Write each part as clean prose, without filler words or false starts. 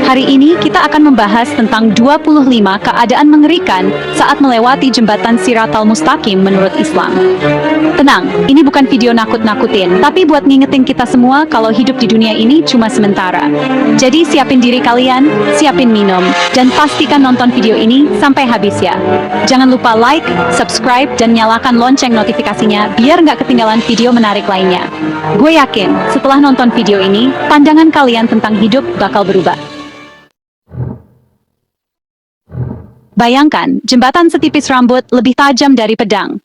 Hari ini kita akan membahas tentang 25 keadaan mengerikan saat melewati jembatan Siratal Mustaqim menurut Islam. Tenang, ini bukan video nakut-nakutin, tapi buat ngingetin kita semua kalau hidup di dunia ini cuma sementara. Jadi siapin diri kalian, siapin minum, dan pastikan nonton video ini sampai habis ya. Jangan lupa like, subscribe, dan nyalakan lonceng notifikasinya biar nggak ketinggalan video menarik lainnya. Gue yakin, setelah nonton video ini, pandangan kalian tentang hidup bakal berubah. Bayangkan, jembatan setipis rambut lebih tajam dari pedang.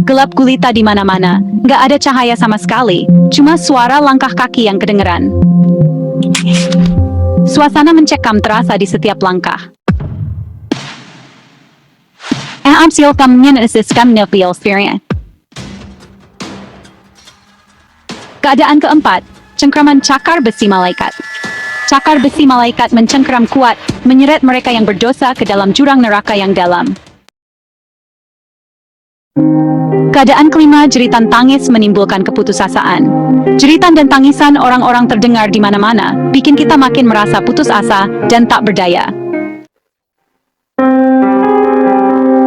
Gelap gulita di mana-mana, nggak ada cahaya sama sekali, cuma suara langkah kaki yang kedengeran. Suasana mencekam terasa di setiap langkah. Keadaan keempat, cengkraman cakar besi malaikat. Cakar besi malaikat mencengkeram kuat, menyeret mereka yang berdosa ke dalam jurang neraka yang dalam. Keadaan kelima, jeritan tangis menimbulkan keputusasaan. Jeritan dan tangisan orang-orang terdengar di mana-mana, bikin kita makin merasa putus asa dan tak berdaya.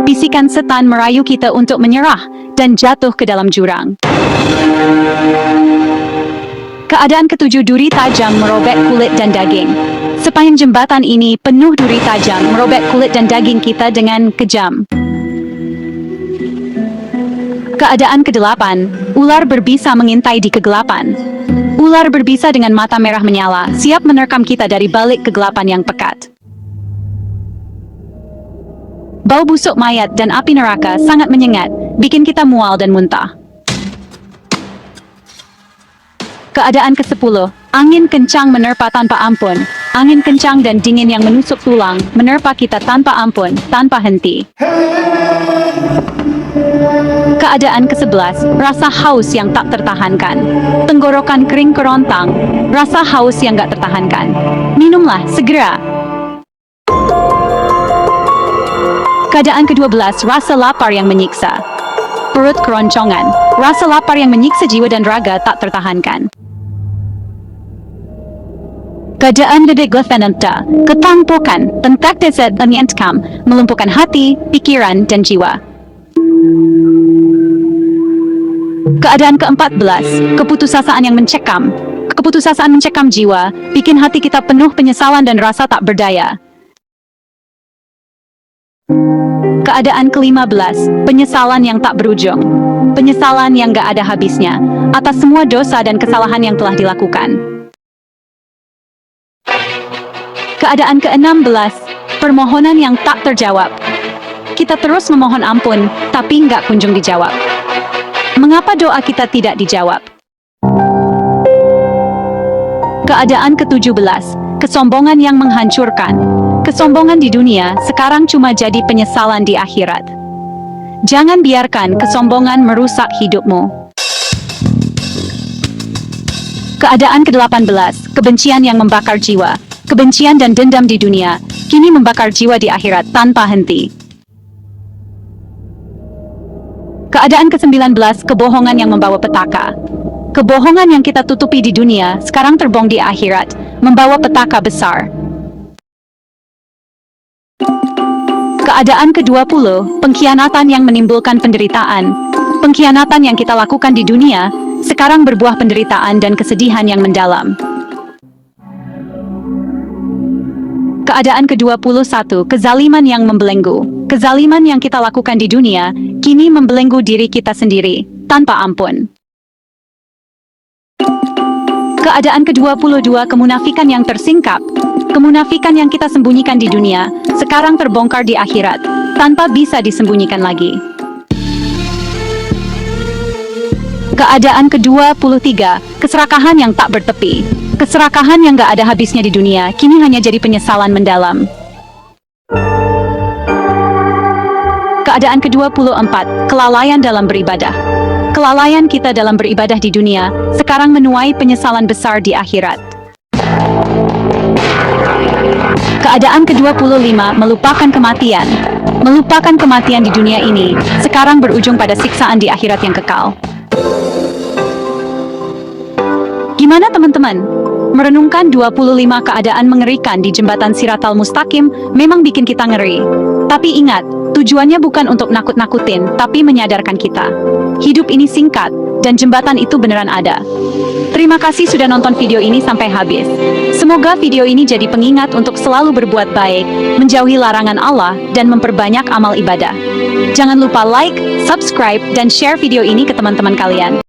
Bisikan setan merayu kita untuk menyerah dan jatuh ke dalam jurang. Keadaan ketujuh, duri tajam merobek kulit dan daging. Sepanjang jembatan ini penuh duri tajam merobek kulit dan daging kita dengan kejam. Keadaan kedelapan, ular berbisa mengintai di kegelapan. Ular berbisa dengan mata merah menyala, siap menerkam kita dari balik kegelapan yang pekat. Bau busuk mayat dan api neraka sangat menyengat, bikin kita mual dan muntah. Keadaan ke-10, angin kencang menerpa tanpa ampun. Angin kencang dan dingin yang menusuk tulang, menerpa kita tanpa ampun, tanpa henti. Keadaan ke-11, rasa haus yang tak tertahankan. Tenggorokan kering kerontang, rasa haus yang gak tertahankan. Minumlah, segera. Keadaan ke-12, rasa lapar yang menyiksa. Perut keroncongan, rasa lapar yang menyiksa jiwa dan raga tak tertahankan. Keadaan kedeglafananta, ketangpokan, tentak desed menyentkam, melumpuhkan hati, pikiran, dan jiwa. Keadaan ke-14, keputusasaan yang mencekam. Keputusasaan mencekam jiwa, bikin hati kita penuh penyesalan dan rasa tak berdaya. Keadaan ke-15, penyesalan yang tak berujung. Penyesalan yang gak ada habisnya, atas semua dosa dan kesalahan yang telah dilakukan. Keadaan ke-16, permohonan yang tak terjawab. Kita terus memohon ampun, tapi nggak kunjung dijawab. Mengapa doa kita tidak dijawab? Keadaan ke-17, kesombongan yang menghancurkan. Kesombongan di dunia sekarang cuma jadi penyesalan di akhirat. Jangan biarkan kesombongan merusak hidupmu. Keadaan ke-18, kebencian yang membakar jiwa. Kebencian dan dendam di dunia, kini membakar jiwa di akhirat tanpa henti. Keadaan ke-19, kebohongan yang membawa petaka. Kebohongan yang kita tutupi di dunia, sekarang terbong di akhirat, membawa petaka besar. Keadaan ke-20, pengkhianatan yang menimbulkan penderitaan. Pengkhianatan yang kita lakukan di dunia, sekarang berbuah penderitaan dan kesedihan yang mendalam. Keadaan ke-21, kezaliman yang membelenggu. Kezaliman yang kita lakukan di dunia, kini membelenggu diri kita sendiri, tanpa ampun. Keadaan ke-22, kemunafikan yang tersingkap. Kemunafikan yang kita sembunyikan di dunia, sekarang terbongkar di akhirat, tanpa bisa disembunyikan lagi. Keadaan ke-23, keserakahan yang tak bertepi. Keserakahan yang gak ada habisnya di dunia, kini hanya jadi penyesalan mendalam. Keadaan ke-24, kelalaian dalam beribadah. Kelalaian kita dalam beribadah di dunia, sekarang menuai penyesalan besar di akhirat. Keadaan ke-25, melupakan kematian. Melupakan kematian di dunia ini, sekarang berujung pada siksaan di akhirat yang kekal. Gimana teman-teman? Merenungkan 25 keadaan mengerikan di jembatan Siratal Mustaqim memang bikin kita ngeri. Tapi ingat, tujuannya bukan untuk nakut-nakutin, tapi menyadarkan kita. Hidup ini singkat, dan jembatan itu beneran ada. Terima kasih sudah nonton video ini sampai habis. Semoga video ini jadi pengingat untuk selalu berbuat baik, menjauhi larangan Allah, dan memperbanyak amal ibadah. Jangan lupa like, subscribe, dan share video ini ke teman-teman kalian.